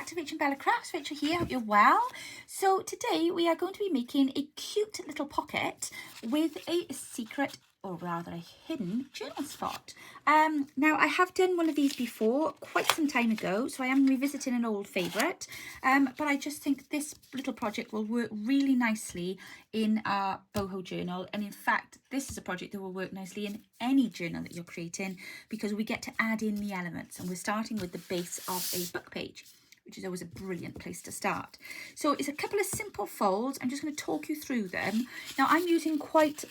to RachandBella Crafts. Rachel here, hope you're well. So today we are going to be making a cute little pocket with a secret, or rather a hidden journal spot. Now I have done one of these before quite some time ago, so I am revisiting an old favourite, but I just think this little project will work really nicely in our boho journal, and in fact this is a project that will work nicely in any journal that you're creating because we get to add in the elements, and we're starting with the base of a book page, which is always a brilliant place to start. So it's a couple of simple folds. I'm just going to talk you through them. Now I'm using quite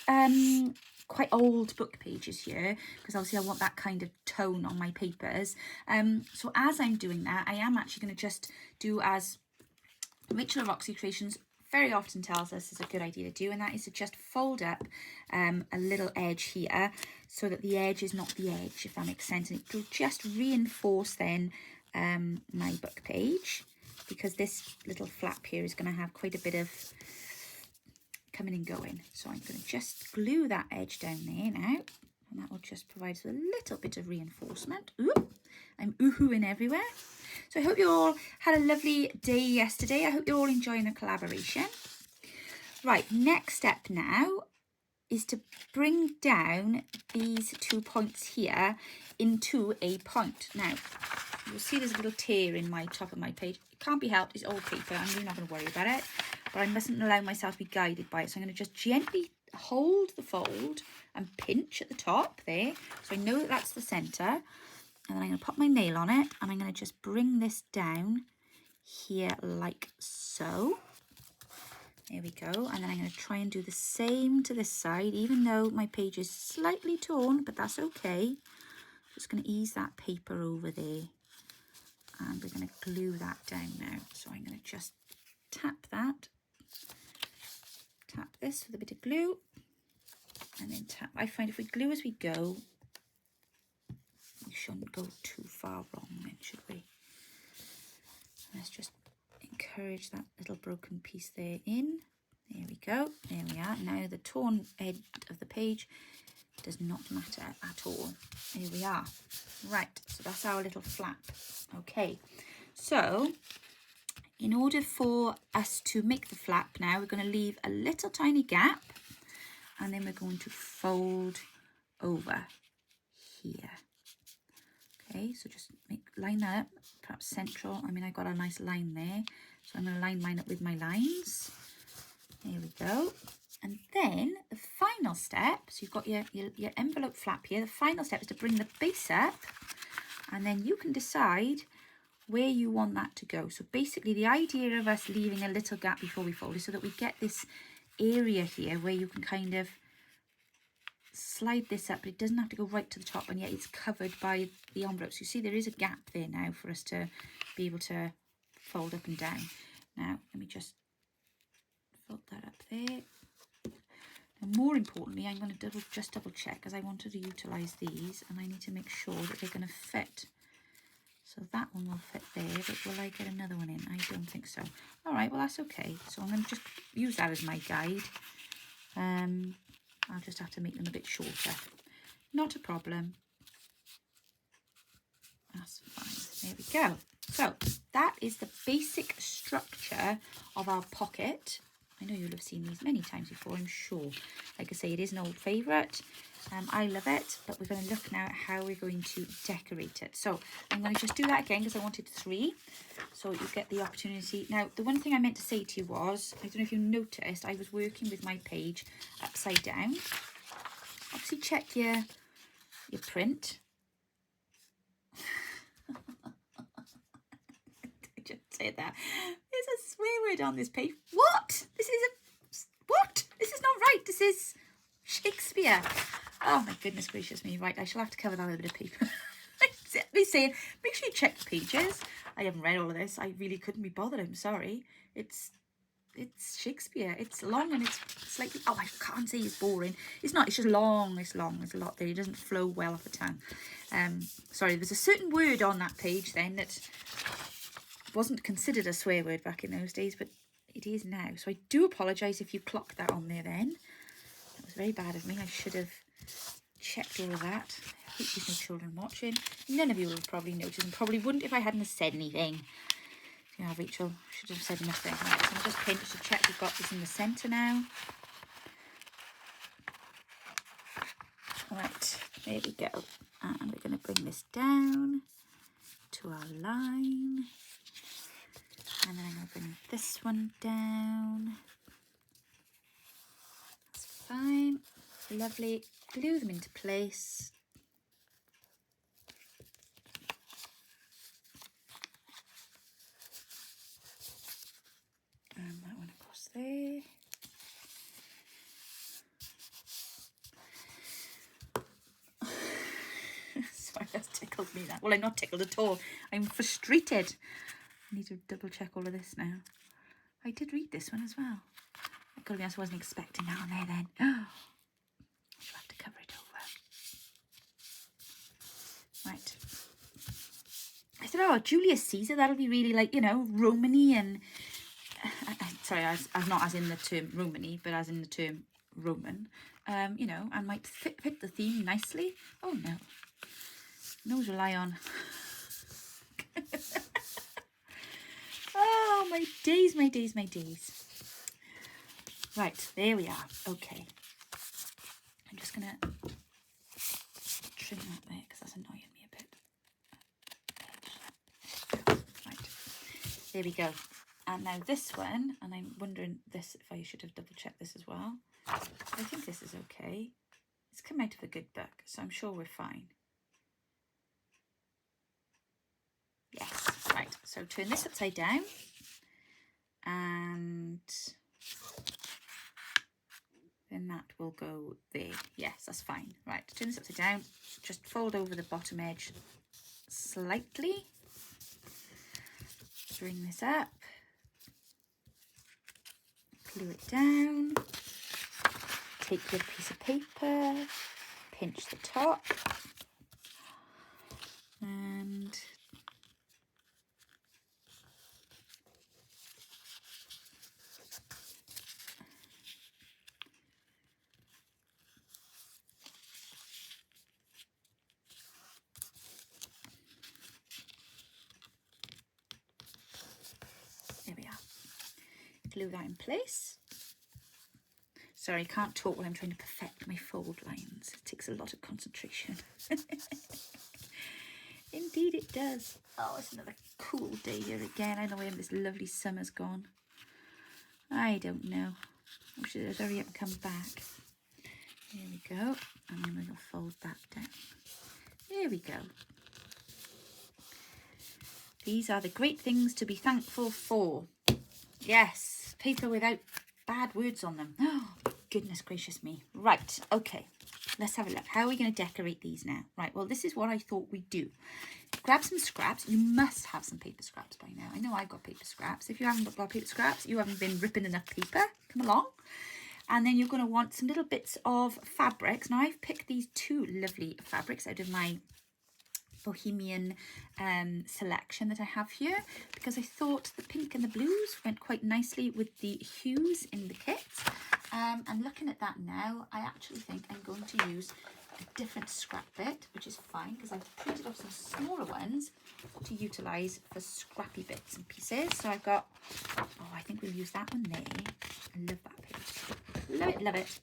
old book pages here because obviously I want that kind of tone on my papers. So as I'm doing that, I am actually going to just do as Rachel of Roxy Creations very often tells us is a good idea to do, and that is to just fold up a little edge here so that the edge is not the edge, if that makes sense, and it will just reinforce then my book page, because this little flap here is going to have quite a bit of coming and going. So I'm going to just glue that edge down there now, and that will just provide us with a little bit of reinforcement. Ooh, I'm oohooing everywhere. So I hope you all had a lovely day yesterday. I hope you're all enjoying the collaboration. Right, next step now is to bring down these 2 points here into a point. Now, you'll see there's a little tear in my top of my page. It can't be helped, it's old paper. I'm really not going to worry about it, but I mustn't allow myself to be guided by it. So I'm going to just gently hold the fold and pinch at the top there, so I know that that's the centre. And then I'm going to pop my nail on it, and I'm going to just bring this down here like so. There we go. And then I'm going to try and do the same to this side, even though my page is slightly torn, but that's okay. Just going to ease that paper over there, and we're going to glue that down now. So I'm going to just tap that, tap this with a bit of glue, and then tap. I find if we glue as we go, we shouldn't go too far wrong then, should we? Let's just encourage that little broken piece there in. There we go. There we are. Now the torn edge of the page does not matter at all. Here we are. Right, so that's our little flap. Okay, so in order for us to make the flap now, we're going to leave a little tiny gap, and then we're going to fold over here. Okay, so just line that up, perhaps central. I mean, I got a nice line there, so I'm going to line mine up with my lines. There we go. And then the final step, so you've got your envelope flap here. The final step is to bring the base up, and then you can decide where you want that to go. So basically the idea of us leaving a little gap before we fold is so that we get this area here where you can kind of slide this up, but it doesn't have to go right to the top, and yet it's covered by the envelopes. You see there is a gap there now for us to be able to fold up and down. Now let me just fold that up there. And more importantly, I'm going to just double check, because I wanted to utilise these, and I need to make sure that they're going to fit. So that one will fit there, but will I get another one in? I don't think so. All right, well that's okay. So I'm going to just use that as my guide. I'll just have to make them a bit shorter. Not a problem. That's fine. There we go. So that is the basic structure of our pocket. I know you'll have seen these many times before, I'm sure. Like I say, it is an old favourite. I love it, but we're going to look now at how we're going to decorate it. So I'm going to just do that again because I wanted 3, so you get the opportunity. Now, the one thing I meant to say to you was, I don't know if you noticed, I was working with my page upside down. Obviously, check your print. I just said that. There's a swear word on this page. What? What? This is not right. This is Shakespeare. Oh my goodness gracious me. Right, I shall have to cover that with a bit of paper. Me saying, make sure you check the pages. I haven't read all of this. I really couldn't be bothered. I'm sorry. It's Shakespeare. It's long, and it's slightly, oh, I can't say it's boring. It's not, it's just long. It's long. There's a lot there. It doesn't flow well off the tongue. Sorry, there's a certain word on that page then that wasn't considered a swear word back in those days, but it is now. So I do apologise if you clocked that on there then. That was very bad of me. I should have checked all of that. I hope there's no children watching. None of you will have probably noticed, and probably wouldn't if I hadn't said anything. Yeah, Rachel should have said nothing. Right, so I'll just pinch to check we've got this in the centre now. Right, there we go. And we're going to bring this down to our line. And then I'm going to bring this one down. That's fine. Lovely. Glue them into place. And that one across there. Sorry, that's tickled me that. Well, I'm not tickled at all. I'm frustrated. I need to double check all of this now. I did read this one as well. I've got to be honest, I wasn't expecting that on there then. Oh, I'll have to cover it over. Right. I said, oh, Julius Caesar, that'll be really like, you know, Romany and... sorry, as not as in the term Romany, but as in the term Roman. You know, and might fit the theme nicely. Oh, no. Nose rely on. Oh, my days, my days, my days. Right, there we are. Okay. I'm just going to trim that there because that's annoying me a bit. Right, there we go. And now this one, and I'm wondering this if I should have double checked this as well. I think this is okay. It's come out of a good book, so I'm sure we're fine. Yes, right. So turn this upside down. And then that will go there. Yes, that's fine. Right, turn this upside down. Just fold over the bottom edge slightly. Bring this up. Glue it down. Take your piece of paper. Pinch the top. And there we are. Glue that in place. Sorry, I can't talk while I'm trying to perfect my fold lines. It takes a lot of concentration. Indeed it does. Oh, it's another cool day here again. I don't know where this lovely summer's gone. I don't know. I should hurry up and come back. There we go. And then we'll fold that down. There we go. These are the great things to be thankful for. Yes, paper without bad words on them. Oh, goodness gracious me. Right, okay. Let's have a look. How are we going to decorate these now? Right, well, this is what I thought we'd do. Grab some scraps. You must have some paper scraps by now. I know I've got paper scraps. If you haven't got paper scraps, you haven't been ripping enough paper. Come along. And then you're going to want some little bits of fabrics. Now, I've picked these two lovely fabrics out of my Bohemian selection that I have here, because I thought the pink and the blues went quite nicely with the hues in the kit. And looking at that now, I actually think I'm going to use a different scrap bit, which is fine because I've printed off some smaller ones to utilise for scrappy bits and pieces. So I've got, oh, I think we'll use that one there. I love that page. Love it, love it.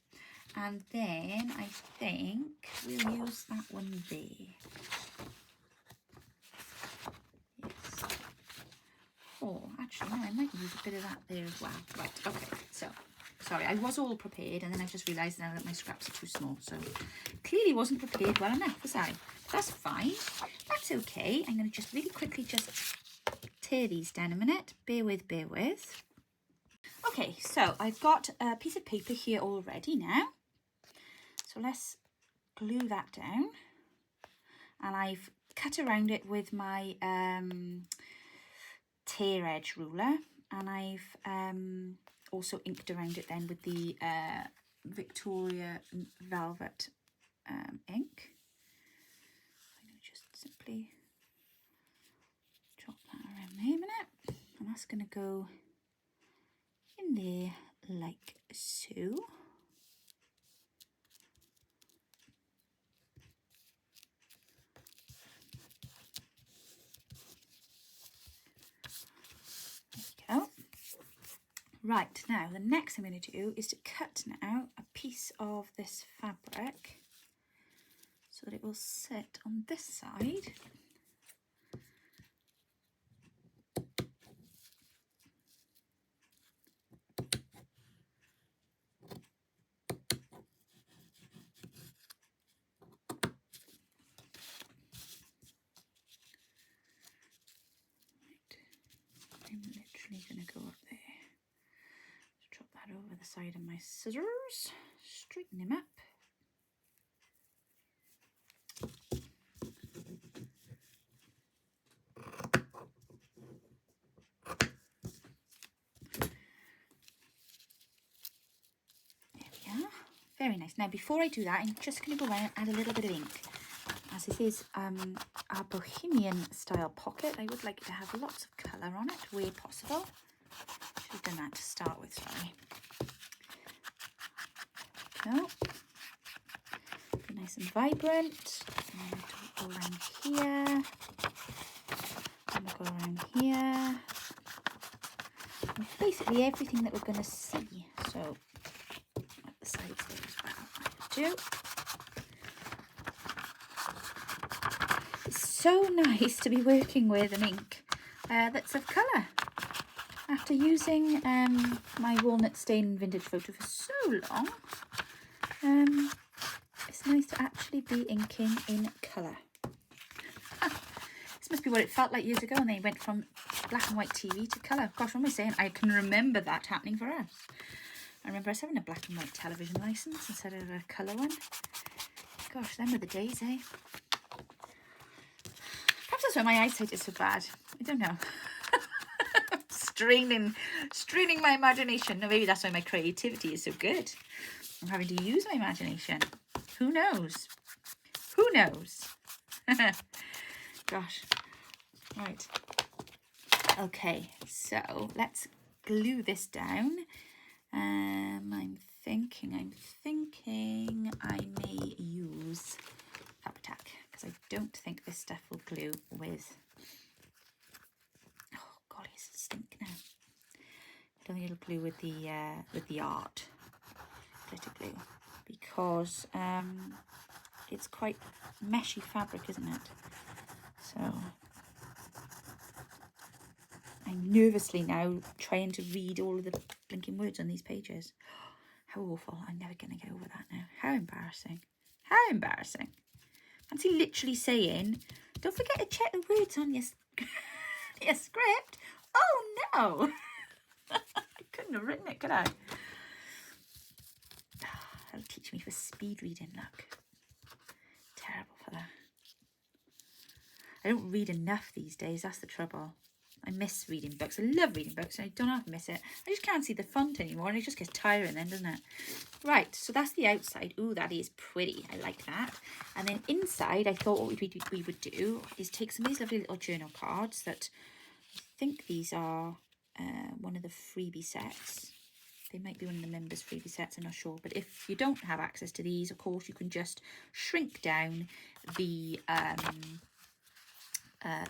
And then I think we'll use that one there. Yes. Oh, actually, no, I might use a bit of that there as well. Right, okay, so sorry, I was all prepared and then I just realised now that my scraps are too small. So clearly wasn't prepared well enough, was I? That's fine. That's okay. I'm going to just really quickly just tear these down a minute. Bear with, bear with. Okay, so I've got a piece of paper here already now. So let's glue that down. And I've cut around it with my tear edge ruler. And I've also inked around it then with the Victoria Velvet ink. I'm going to just simply drop that around there a minute. And that's going to go in there like so. Right, now the next thing I'm going to do is to cut now a piece of this fabric so that it will sit on this side. I'm literally going to go up there. Drop that over the side of my scissors, straighten him up. There we are. Very nice. Now before I do that, I'm just going to go around and add a little bit of ink. As this is our Bohemian style pocket, I would like it to have lots of colour on it where possible. Should have done that to start with, sorry. Go. Be nice and vibrant. And we'll go around here. And we'll go around here. And basically everything that we're going to see. So at the sides there as well. I do. It's so nice to be working with an ink that's of colour. After using my walnut stain vintage photo for so long, it's nice to actually be inking in colour. This must be what it felt like years ago when they went from black and white TV to colour. Gosh, what am I saying? I can remember that happening for us. I remember us having a black and white television licence instead of a colour one. Gosh, them were the days, eh? Perhaps that's why my eyesight is so bad. I don't know. Straining my imagination. No, maybe that's why my creativity is so good. I'm having to use my imagination. Who knows? Who knows? Gosh. Right. Okay, so let's glue this down. I'm thinking I may use Papercrafts because I don't think this stuff will glue with. Oh golly, it's a stink now. I don't think it'll glue with the art glitter glue because it's quite meshy fabric, isn't it? So I'm nervously now trying to read all of the blinking words on these pages. How awful. I'm never going to get over that now. How embarrassing. How embarrassing. Fancy literally saying, don't forget to check the words on your script. Oh no. I couldn't have written it, could I? That'll teach me for speed reading, look. Terrible for that. I don't read enough these days, that's the trouble. I miss reading books. I love reading books and I don't have to miss it. I just can't see the font anymore and it just gets tiring then, doesn't it? Right, so that's the outside. Ooh, that is pretty. I like that. And then inside, I thought what we would do is take some of these lovely little journal cards that I think these are one of the freebie sets. They might be one of the members' freebie sets, I'm not sure. But if you don't have access to these, of course, you can just shrink down the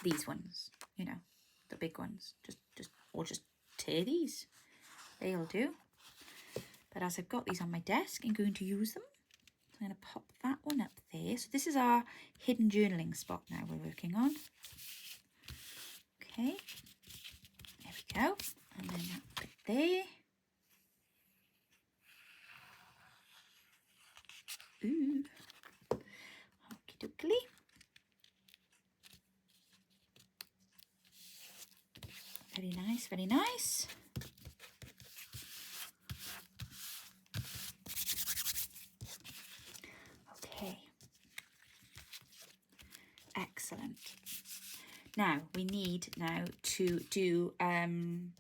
these ones, you know, the big ones. Just tear these. They'll do. But as I've got these on my desk, I'm going to use them. So I'm going to pop that one up there. So this is our hidden journaling spot now we're working on. Okay. There we go. And then that bit there. Ooh. Okie dokie. Very nice, very nice. Okay. Excellent. Now we need to do I'm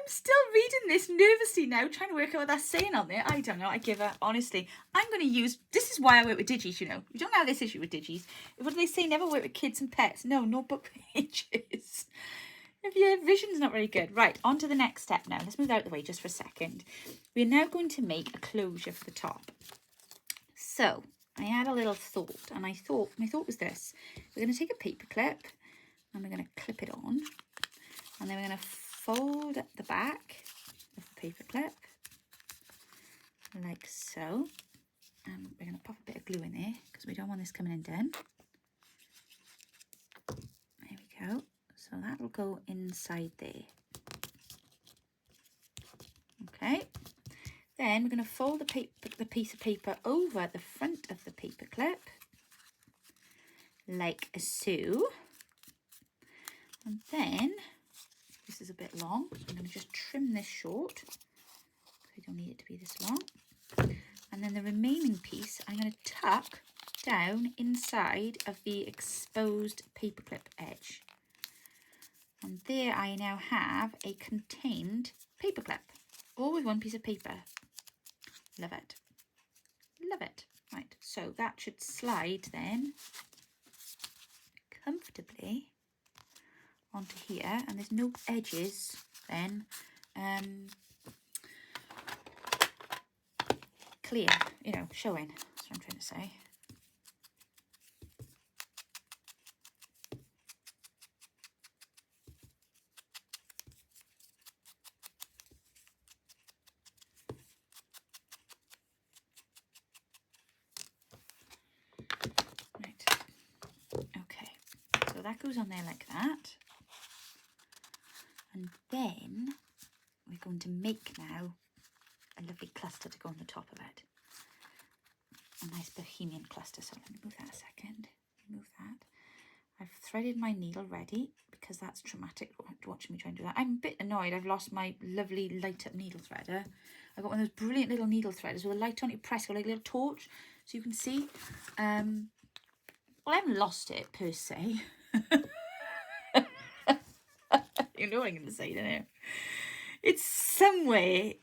still reading this nervously now, trying to work out what that's saying on there. I don't know, I give up, honestly. I'm going to use, this is why I work with digis, you know. You don't have this issue with digis. What do they say, never work with kids and pets? No, no book pages. If your vision's not very good. Right, on to the next step now. Let's move out of the way just for a second. We're now going to make a closure for the top. So, I had a little thought, and my thought was this. We're going to take a paper clip and we're going to clip it on, and then we're going to fold the back of the paper clip like so, and we're going to pop a bit of glue in there because we don't want this coming undone. There we go. So that will go inside there. Okay. Then we're going to fold the piece of paper over the front of the paper clip, like so. And then, this is a bit long, so I'm going to just trim this short, because we don't need it to be this long. And then the remaining piece, I'm going to tuck down inside of the exposed paper clip edge. And there I now have a contained paper clip, all with one piece of paper. Love it. Love it. Right, so that should slide then comfortably onto here, and there's no edges then clear, you know, showing. That's what I'm trying to say. So that goes on there like that, and then we're going to make now a lovely cluster to go on the top of it, a nice bohemian cluster. So let me move that a second, move that. I've threaded my needle ready because that's traumatic watching me try and do that. I'm a bit annoyed I've lost my lovely light up needle threader. I've got one of those brilliant little needle threaders with a light on it, press it like a little torch so you can see. Well, I haven't lost it per se. You know what I'm going to say, don't you? It's somewhere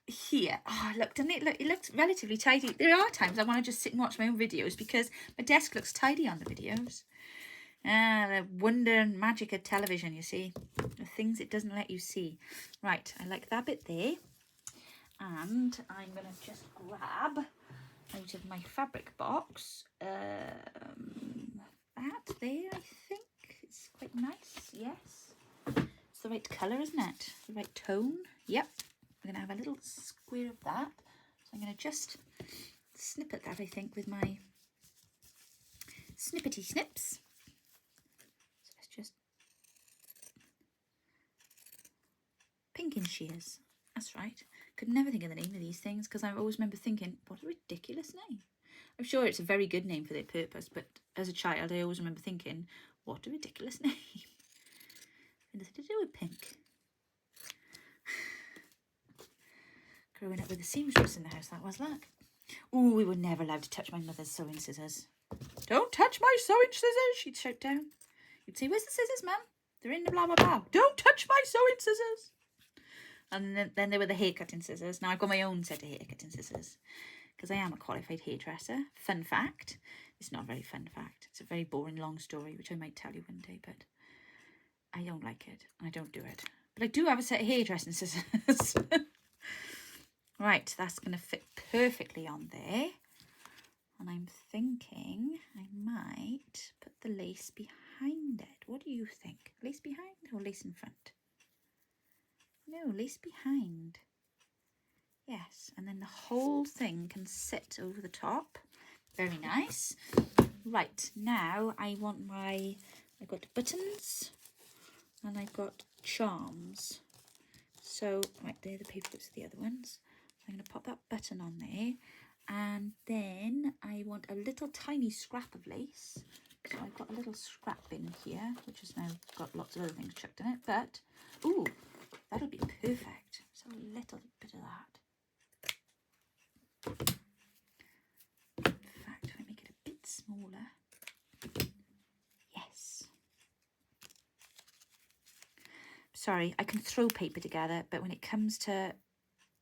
here. Oh, look, doesn't it look? It looks relatively tidy. There are times I want to just sit and watch my own videos because my desk looks tidy on the videos. Ah, the wonder and magic of television, you see. The things it doesn't let you see. Right, I like that bit there. And I'm going to just grab out of my fabric box that there, I think. It's quite nice, yes. It's the right colour, isn't it? The right tone. Yep. We're going to have a little square of that. So I'm going to just snip at that, I think, with my snippety snips. So let's just pinking shears. That's right. Could never think of the name of these things because I always remember thinking, what a ridiculous name. I'm sure it's a very good name for their purpose, but as a child I always remember thinking, what a ridiculous name. Nothing to do with pink. Growing up with a seamstress in the house, that was like. Oh, we were never allowed to touch my mother's sewing scissors. Don't touch my sewing scissors, she'd shout down. You'd say, where's the scissors, Mum? They're in the blah, blah, blah. Don't touch my sewing scissors. And then there were the hair cutting scissors. Now I've got my own set of hair cutting scissors because I am a qualified hairdresser. Fun fact. It's not a very fun fact. It's a very boring long story, which I might tell you one day, but I don't like it. I don't do it. But I do have a set of hairdressing scissors. Right, that's going to fit perfectly on there. And I'm thinking I might put the lace behind it. What do you think? Lace behind or lace in front? No, lace behind. Yes, and then the whole thing can sit over the top. Very nice. Right, now I want I've got buttons and I've got charms. So, right, there the paper clips are the other ones. So I'm going to pop that button on there. And then I want a little tiny scrap of lace. So I've got a little scrap bin here, which has now got lots of other things chucked in it. But, ooh, that'll be perfect. So a little bit of that. In fact, if I make it a bit smaller. Yes. Sorry, I can throw paper together, but when it comes to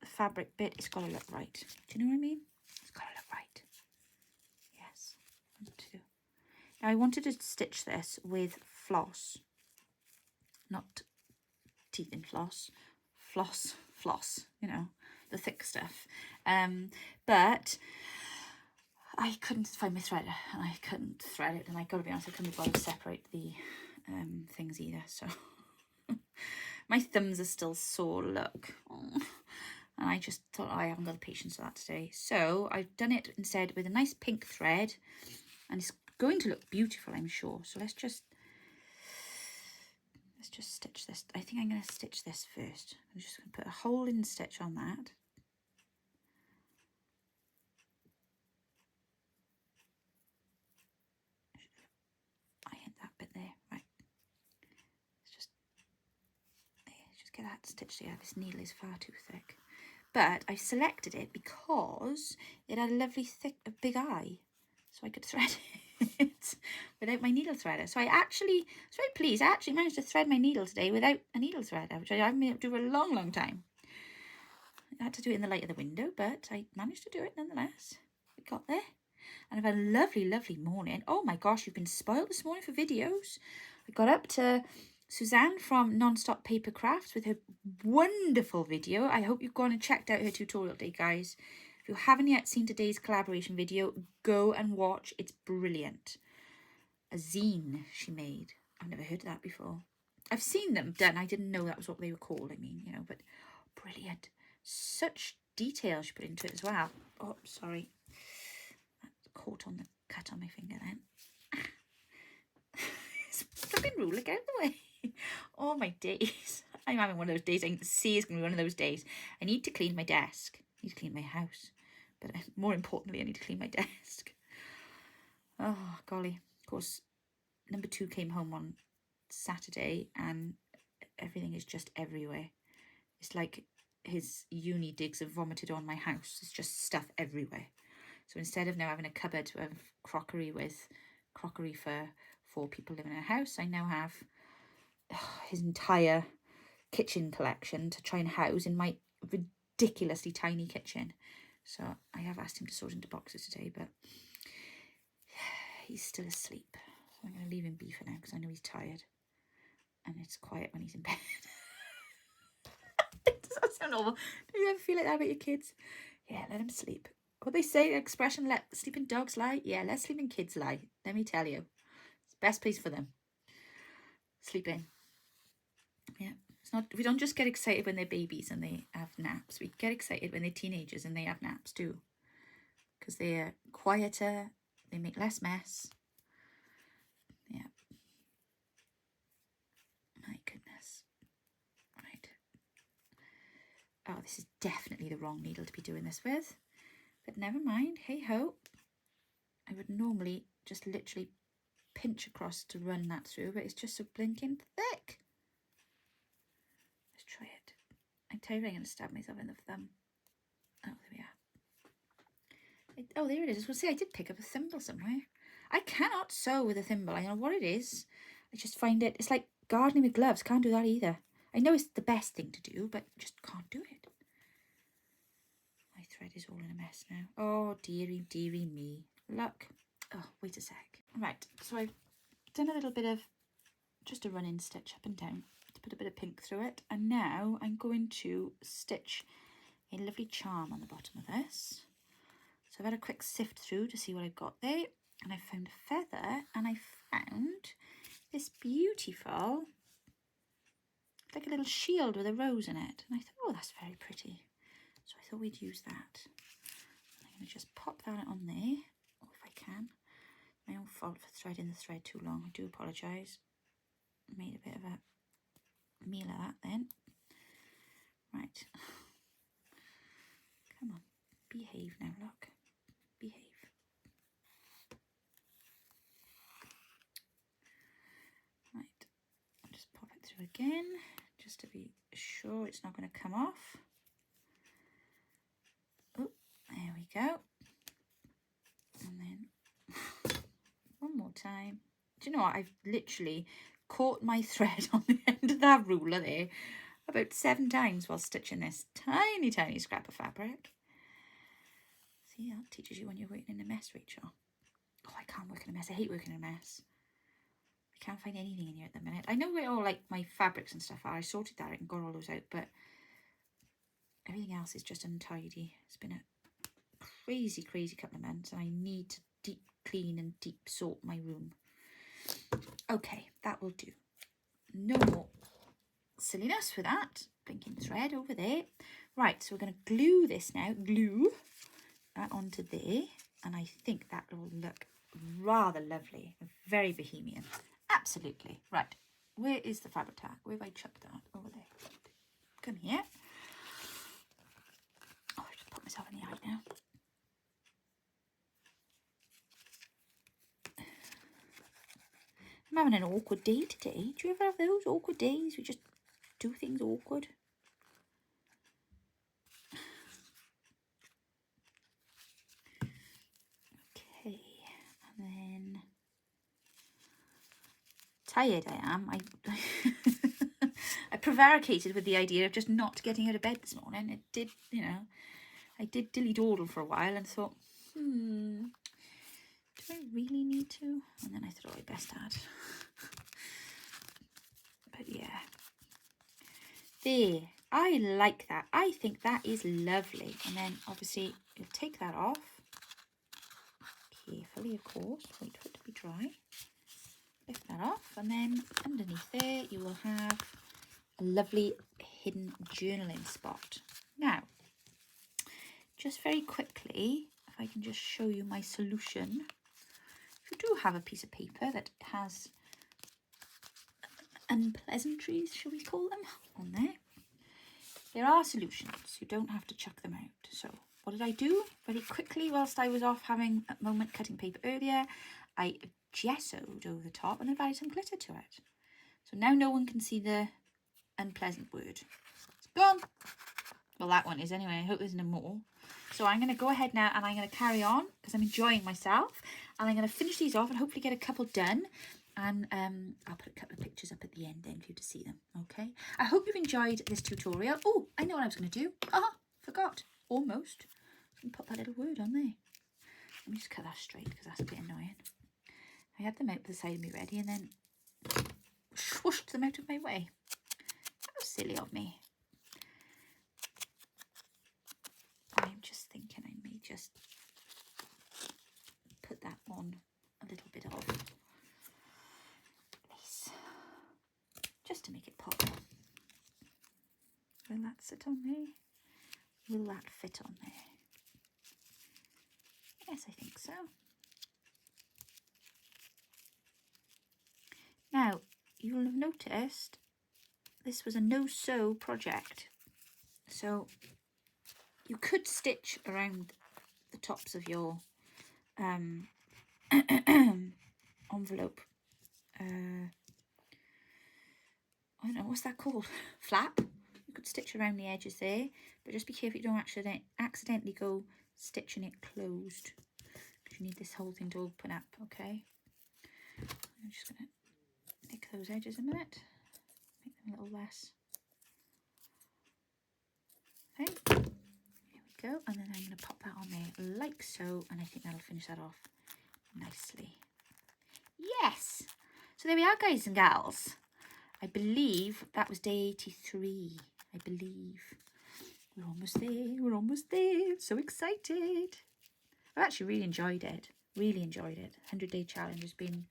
the fabric bit, it's got to look right. Do you know what I mean? It's got to look right. Yes. 1, 2. Now I wanted to stitch this with floss. Not teeth in floss. Floss, you know, the thick stuff. But I couldn't find my threader and I couldn't thread it, and I gotta be honest, I couldn't be bothered to separate the things either, so my thumbs are still sore, look. Oh. And I just thought, I haven't got the patience for that today. So I've done it instead with a nice pink thread, and it's going to look beautiful, I'm sure. So let's just stitch this. I think I'm going to stitch this first. I'm just going to put a hole in stitch on that. I hit that bit there, right. Let's just get that stitched together. This needle is far too thick. But I selected it because it had a lovely thick, big eye. So I could thread it without my needle threader. So I was very pleased. I actually managed to thread my needle today without a needle threader, which I haven't been able to do for a long, long time. I had to do it in the light of the window, but I managed to do it nonetheless. We got there. And I've had a lovely, lovely morning. Oh my gosh, you've been spoiled this morning for videos. I got up to Suzanne from Nonstop Papercrafts with her wonderful video. I hope you've gone and checked out her tutorial day, guys. If you haven't yet seen today's collaboration video, go and watch. It's brilliant. A zine she made. I've never heard of that before. I've seen them done. I didn't know that was what they were called. I mean, you know, but brilliant. Such detail she put into it as well. Oh, sorry. That caught on the cut on my finger then. It's flipping ruler, get out of the way. Oh, my days. I'm having one of those days. I can see it's going to be one of those days. I need to clean my desk. I need to clean my house. But more importantly, I need to clean my desk. Oh, golly. Of course, number 2 came home on Saturday and everything is just everywhere. It's like his uni digs have vomited on my house. There's just stuff everywhere. So instead of now having a cupboard of crockery with crockery for 4 people living in a house, I now have his entire kitchen collection to try and house in my ridiculously tiny kitchen. So I have asked him to sort into boxes today, but he's still asleep. So I'm going to leave him be for now because I know he's tired. And it's quiet when he's in bed. Does that sound awful? Do you ever feel like that about your kids? Yeah, let them sleep. What they say, the expression, let sleeping dogs lie? Yeah, let sleeping kids lie. Let me tell you. It's the best place for them. Sleeping. Yeah. It's not, we don't just get excited when they're babies and they have naps. We get excited when they're teenagers and they have naps too. Because they're quieter, they make less mess. Yeah. My goodness. Right. Oh, this is definitely the wrong needle to be doing this with. But never mind. Hey ho. I would normally just literally pinch across to run that through, but it's just so blinking thick. Let's try it. I tell you, I'm going to stab myself in the thumb. Oh, there we are. Oh, there it is. I was going to say, I did pick up a thimble somewhere. I cannot sew with a thimble. I don't know what it is. I just find it, it's like gardening with gloves. Can't do that either. I know it's the best thing to do, but just can't do it. My thread is all in a mess now. Oh, dearie, dearie me. Look. Oh, wait a sec. Right, so I've done a little bit of just a run-in stitch up and down to put a bit of pink through it. And now I'm going to stitch a lovely charm on the bottom of this. So I've had a quick sift through to see what I've got there. And I found a feather, and I found this beautiful, like a little shield with a rose in it. And I thought, oh, that's very pretty. So I thought we'd use that. I'm going to just pop that on there, or if I can. My own fault for threading the thread too long. I do apologise. Made a bit of a meal of that then. Right. Come on. Behave now, look. Behave. Right. I'll just pop it through again, just to be sure it's not going to come off. Oh, there we go. And then one more time. Do you know what? I've literally caught my thread on the end of that ruler there about 7 times while stitching this tiny, tiny scrap of fabric. See, that teaches you when you're working in a mess, Rachel. Oh, I can't work in a mess. I hate working in a mess. I can't find anything in here at the minute. I know where all like my fabrics and stuff are. I sorted that out and got all those out, but everything else is just untidy. It's been a crazy couple of months, and I need to deep clean and deep sort my room. Okay, that will do. No more silliness for that. Blinking thread over there. Right, so we're going to glue this now. Glue that onto there, and I think that will look rather lovely. Very bohemian. Absolutely. Right, where is the fabric tag? Where have I chucked that? Over there. Come here. Oh, I just put myself in the eye now. I'm having an awkward day today. Do you ever have those awkward days? We just do things awkward. Okay, and then tired I am. I prevaricated with the idea of just not getting out of bed this morning. It did, you know, I did dilly-dawdle for a while and thought, do I really need to? And then I thought, oh, I best add. But yeah. There. I like that. I think that is lovely. And then obviously you'll take that off. Carefully, of course. Wait for it to be dry. Lift that off. And then underneath there you will have a lovely hidden journaling spot. Now, just very quickly, if I can just show you my solution. If you do have a piece of paper that has unpleasantries, shall we call them, on there are solutions. You don't have to chuck them out. So what did I do? Very quickly, whilst I was off having a moment cutting paper earlier, I gessoed over the top and applied some glitter to it. So now no one can see the unpleasant word. It's gone. Well, that one is anyway. I hope there's no more. So I'm going to go ahead now and I'm going to carry on because I'm enjoying myself. And I'm going to finish these off and hopefully get a couple done. And I'll put a couple of pictures up at the end then for you to see them. Okay. I hope you've enjoyed this tutorial. Oh, I know what I was going to do. Forgot. Almost. I can put that little word on there. Let me just cut that straight because that's a bit annoying. I had them out beside me ready and then swooshed them out of my way. That was silly of me. I'm just thinking I may just put that on a little bit of lace just to make it pop. Will that sit on there? Will that fit on there? Yes, I think so. Now, you will have noticed this was a no-sew project. So you could stitch around the tops of your envelope. I don't know, what's that called? Flap? You could stitch around the edges there, but just be careful you don't accidentally go stitching it closed, because you need this whole thing to open up, okay? I'm just going to nick those edges a minute, make them a little less. Okay, here we go, and then I'm going to pop that on there like so, and I think that'll finish that off nicely. Yes! So there we are, guys and gals. I believe that was day 83, I believe. We're almost there, we're almost there. So excited. I've actually really enjoyed it. Really enjoyed it. 100-day challenge has been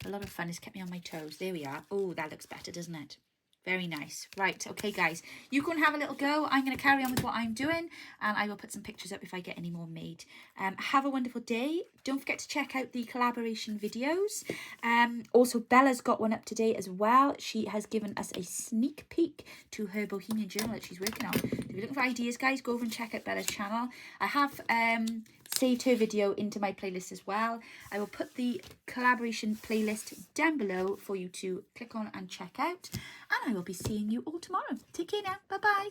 a lot of fun. It's kept me on my toes. There we are. Oh, that looks better, doesn't it? Very nice. Right, okay, guys. You can have a little go. I'm going to carry on with what I'm doing, and I will put some pictures up if I get any more made. Have a wonderful day. Don't forget to check out the collaboration videos. Also, Bella's got one up today as well. She has given us a sneak peek to her Bohemian journal that she's working on. If you're looking for ideas, guys, go over and check out Bella's channel. I have saved her video into my playlist as well. I will put the collaboration playlist down below for you to click on and check out. And I will be seeing you all tomorrow. Take care now. Bye-bye.